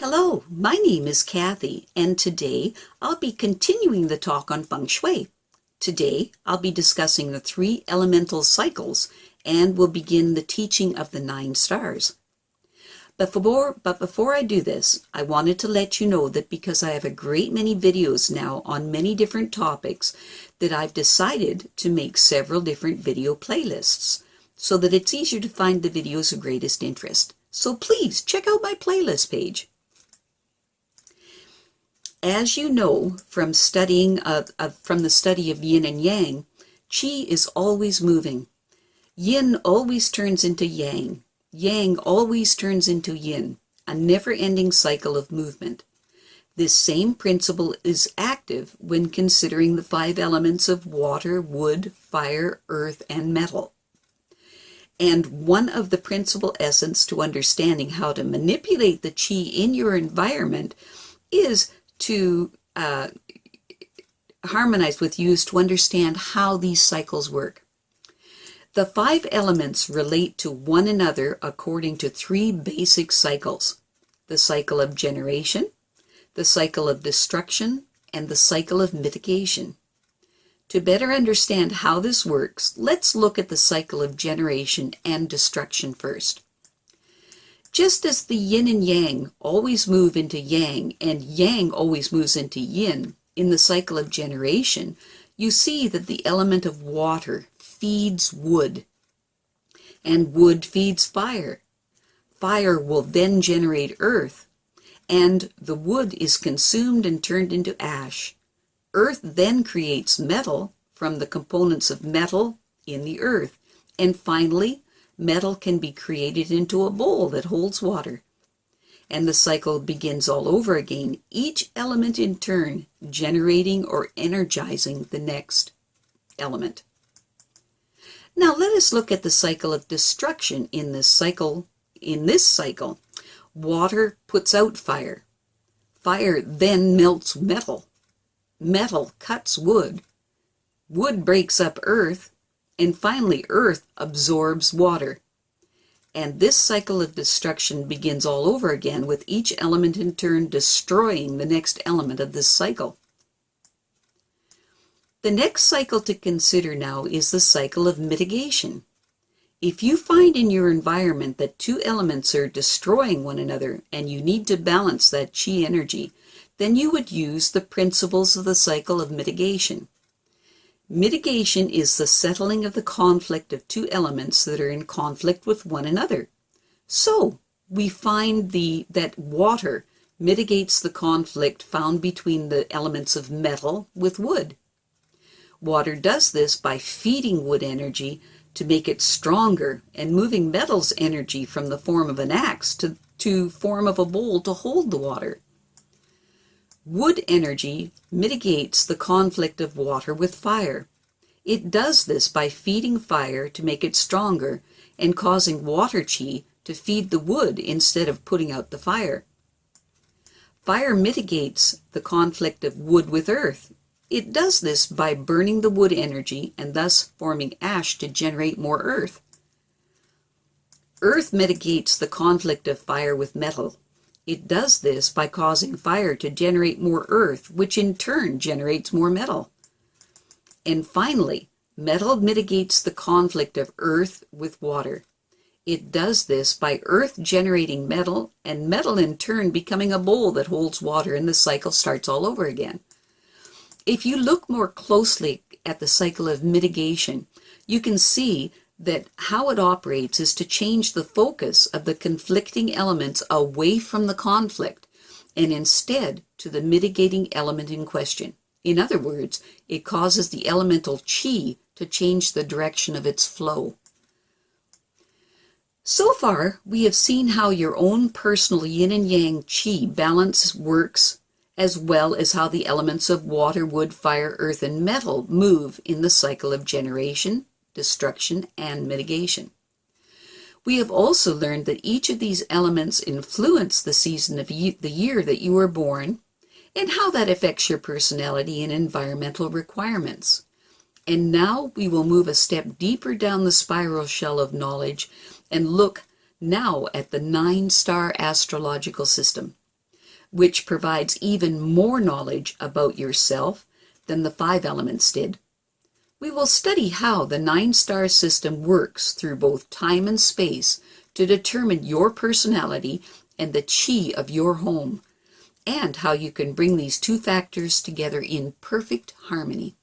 Hello, my name is Kathy, and today I'll be continuing the talk on Feng Shui. Today I'll be discussing the 3 elemental cycles and will begin the teaching of the 9 stars. But before I do this, I wanted to let you know that because I have a great many videos now on many different topics, that I've decided to make several different video playlists so that it's easier to find the videos of greatest interest. So please check out my playlist page. As you know from studying from the study of yin and yang, qi is always moving. Yin always turns into yang. Yang always turns into yin, a never-ending cycle of movement. This same principle is active when considering the 5 elements of water, wood, fire, earth, and metal. And one of the principal essence to understanding how to manipulate the qi in your environment is to harmonize with use to understand how these cycles work. The 5 elements relate to one another according to 3 basic cycles: the cycle of generation, the cycle of destruction, and the cycle of mitigation. To better understand how this works, let's look at the cycle of generation and destruction first. Just as the yin and yang always move into yang and yang always moves into yin, in the cycle of generation, you see that the element of water feeds wood, and wood feeds fire. Fire will then generate earth, and the wood is consumed and turned into ash. Earth then creates metal from the components of metal in the earth, and finally, metal can be created into a bowl that holds water. And the cycle begins all over again, each element in turn generating or energizing the next element. Now let us look at the cycle of destruction in this cycle. In this cycle, water puts out fire. Fire then melts metal. Metal cuts wood. Wood breaks up earth. And finally, earth absorbs water. And this cycle of destruction begins all over again, with each element in turn destroying the next element of this cycle. The next cycle to consider now is the cycle of mitigation. If you find in your environment that 2 elements are destroying one another and you need to balance that qi energy, then you would use the principles of the cycle of mitigation. Mitigation is the settling of the conflict of 2 elements that are in conflict with one another. So, we find that water mitigates the conflict found between the elements of metal with wood. Water does this by feeding wood energy to make it stronger and moving metal's energy from the form of an axe to form of a bowl to hold the water. Wood energy mitigates the conflict of water with fire. It does this by feeding fire to make it stronger and causing water qi to feed the wood instead of putting out the fire. Fire mitigates the conflict of wood with earth. It does this by burning the wood energy and thus forming ash to generate more earth. Earth mitigates the conflict of fire with metal. It does this by causing fire to generate more earth, which in turn generates more metal. And finally, metal mitigates the conflict of earth with water. It does this by earth generating metal, and metal in turn becoming a bowl that holds water, and the cycle starts all over again. If you look more closely at the cycle of mitigation, you can see that how it operates is to change the focus of the conflicting elements away from the conflict and instead to the mitigating element in question. In other words, it causes the elemental qi to change the direction of its flow. So far, we have seen how your own personal yin and yang qi balance works, as well as how the elements of water, wood, fire, earth, and metal move in the cycle of generation, destruction, and mitigation. We have also learned that each of these elements influence the season of the year that you were born and how that affects your personality and environmental requirements. And now we will move a step deeper down the spiral shell of knowledge and look now at the 9-star astrological system. which provides even more knowledge about yourself than the 5 elements did. We will study how the 9-star system works through both time and space to determine your personality and the chi of your home, and how you can bring these 2 factors together in perfect harmony.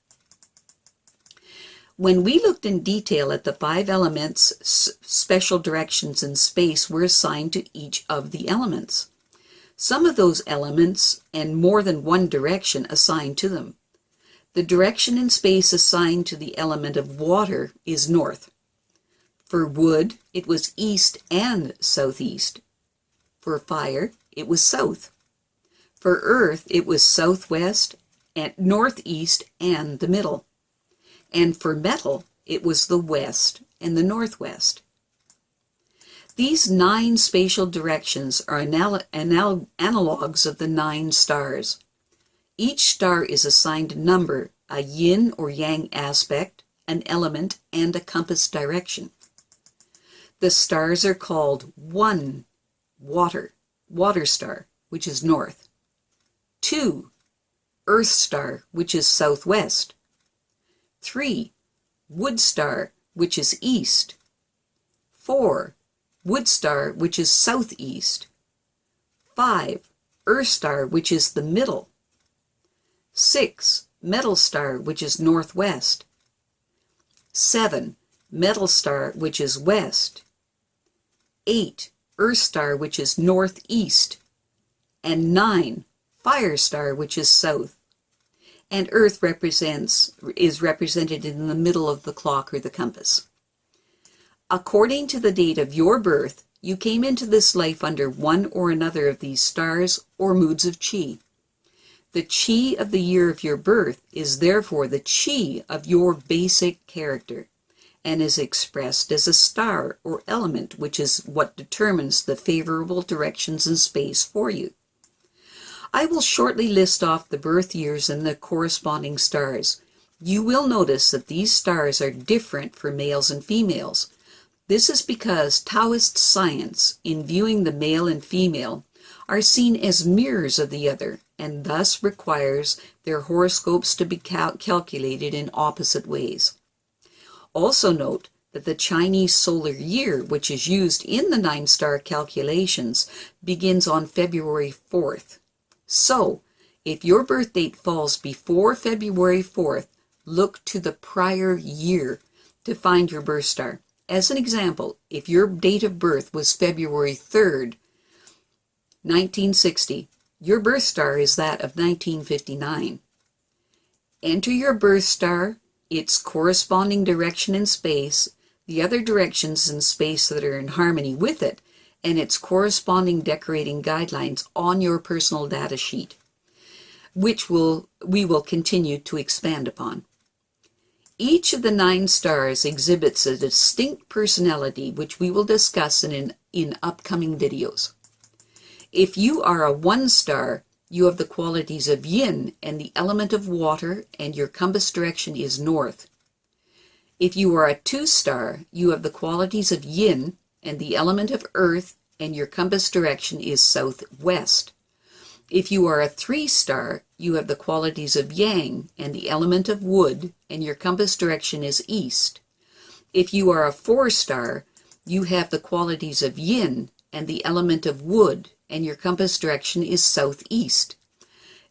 When we looked in detail at the 5 elements, special directions in space were assigned to each of the elements. Some of those elements and more than one direction assigned to them. The direction in space assigned to the element of water is north. For wood, it was east and southeast. For fire, it was south. For earth, it was southwest and northeast and the middle. And for metal, it was the west and the northwest. These 9 spatial directions are analogs of the 9 stars. Each star is assigned a number, a yin or yang aspect, an element, and a compass direction. The stars are called 1, water star, which is north. 2, earth star, which is southwest. 3, wood star, which is east. 4, wood star, which is southeast. 5, earth star, which is the middle. 6, metal star, which is northwest. 7, metal star, which is west. 8, earth star, which is northeast. And 9, fire star, which is south. And earth is represented in the middle of the clock or the compass. According to the date of your birth, you came into this life under one or another of these stars or moods of chi. The chi of the year of your birth is therefore the chi of your basic character, and is expressed as a star or element, which is what determines the favorable directions in space for you. I will shortly list off the birth years and the corresponding stars. You will notice that these stars are different for males and females. This is because Taoist science, in viewing the male and female, are seen as mirrors of the other, and thus requires their horoscopes to be calculated in opposite ways. Also note that the Chinese solar year, which is used in the 9-star calculations, begins on February 4th. So, if your birth date falls before February 4th, look to the prior year to find your birth star. As an example, if your date of birth was February 3rd, 1960, your birth star is that of 1959. Enter your birth star, its corresponding direction in space, the other directions in space that are in harmony with it, and its corresponding decorating guidelines on your personal data sheet, which we will continue to expand upon. Each of the 9 stars exhibits a distinct personality, which we will discuss in upcoming videos. If you are a 1 star, you have the qualities of yin and the element of water, and your compass direction is north. If you are a 2 star, you have the qualities of yin and the element of earth, and your compass direction is southwest. If you are a 3 star, you have the qualities of yang and the element of wood, and your compass direction is east. If you are a 4 star, you have the qualities of yin and the element of wood, and your compass direction is southeast.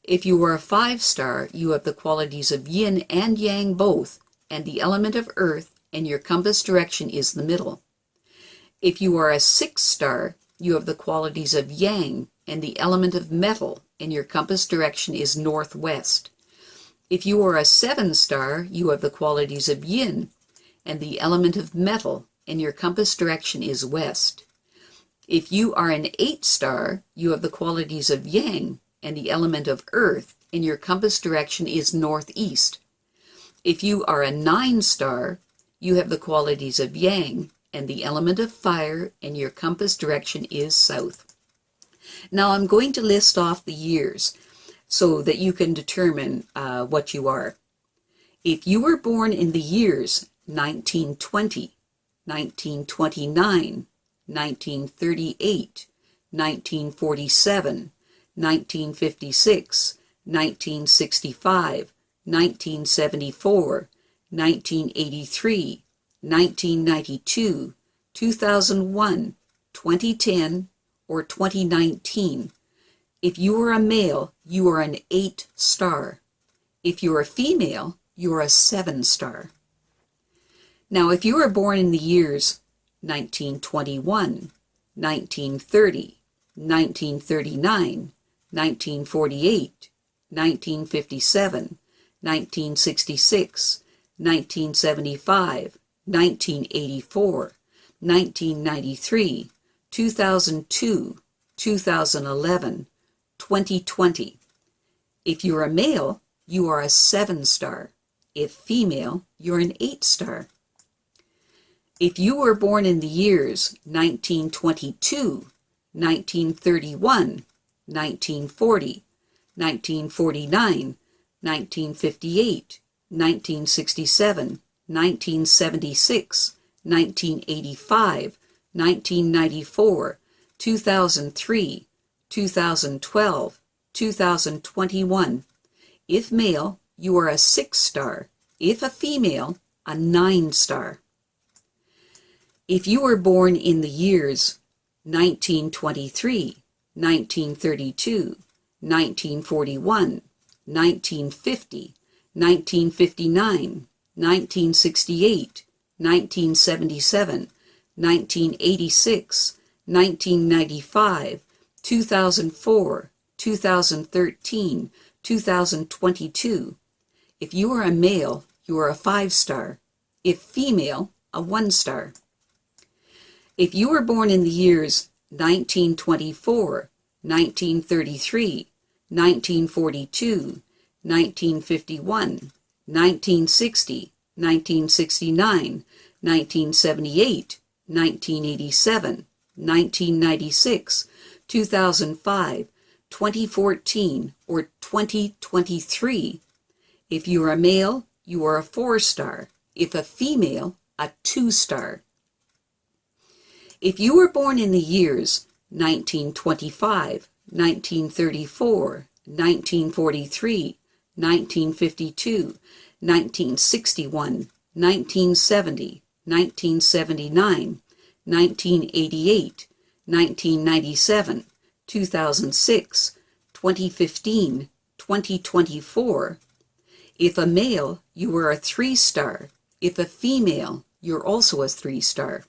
If you are a 5 star, you have the qualities of yin and yang both, and the element of earth, and your compass direction is the middle. If you are a 6 star, you have the qualities of yang and the element of metal, and your compass direction is northwest. If you are a 7 star, you have the qualities of yin and the element of metal, and your compass direction is west. If you are an 8 star, you have the qualities of yang and the element of earth, and your compass direction is northeast. If you are a 9 star, you have the qualities of yang and the element of fire, and your compass direction is south. Now I'm going to list off the years so that you can determine what you are. If you were born in the years 1920, 1929, 1938, 1947, 1956, 1965, 1974, 1983, 1992, 2001, 2010, or 2019. If you are a male, you are an 8-star. If you are a female, you are a 7-star. Now, if you were born in the years 1921, 1930, 1939, 1948, 1957, 1966, 1975, 1984, 1993, 2002, 2011, 2020. If you're a male, you are a 7-star. If female, you're an 8-star. If you were born in the years 1922, 1931, 1940, 1949, 1958, 1967, 1976, 1985, 1994, 2003, 2012, 2021. If male, you are a 6-star. If a female, a 9-star. If you were born in the years 1923, 1932, 1941, 1950, 1959, 1968, 1977, 1986, 1995, 2004, 2013, 2022. If you are a male, you are a 5-star. If female, a 1-star. If you were born in the years 1924, 1933, 1942, 1951, 1960, 1969, 1978, 1987, 1996, 2005, 2014, or 2023. If you are a male, you are a 4-star. If a female, a 2-star. If you were born in the years 1925, 1934, 1943, 1952, 1961, 1970, 1979, 1988, 1997, 2006, 2015, 2024. If a male, you are a 3-star. If a female, you're also a 3-star.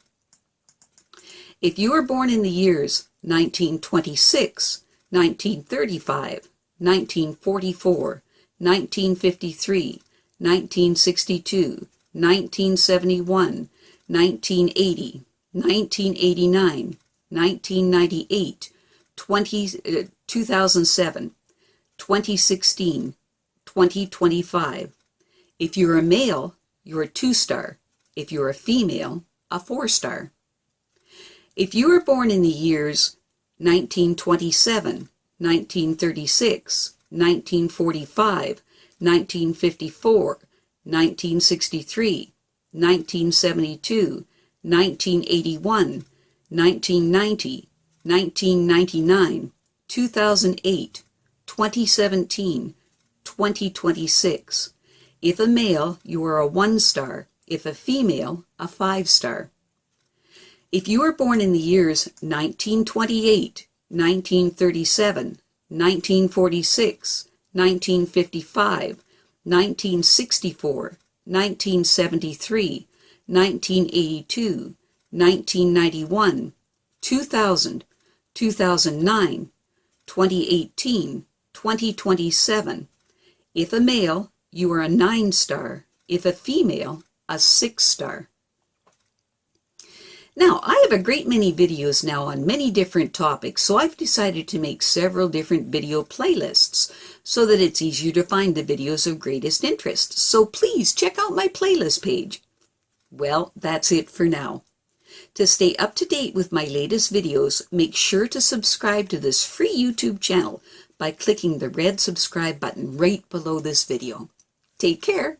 If you were born in the years 1926, 1935, 1944, 1953, 1962, 1971, 1980, 1989, 1998, 2007, 2016, 2025. If you're a male, you're a 2-star. If you're a female, a 4-star. If you were born in the years 1927, 1936, 1945, 1954, 1963, 1972, 1981, 1990, 1999, 2008, 2017, 2026. If a male, you are a 1-star. If a female, a 5-star. If you were born in the years 1928, 1937, 1946, 1955, 1964, 1973, 1982, 1991, 2000, 2009, 2018, 2027. If a male, you are a 9-star. If a female, a 6-star. Now, I have a great many videos now on many different topics, so I've decided to make several different video playlists so that it's easier to find the videos of greatest interest. So please check out my playlist page. Well, that's it for now. To stay up to date with my latest videos, make sure to subscribe to this free YouTube channel by clicking the red subscribe button right below this video. Take care.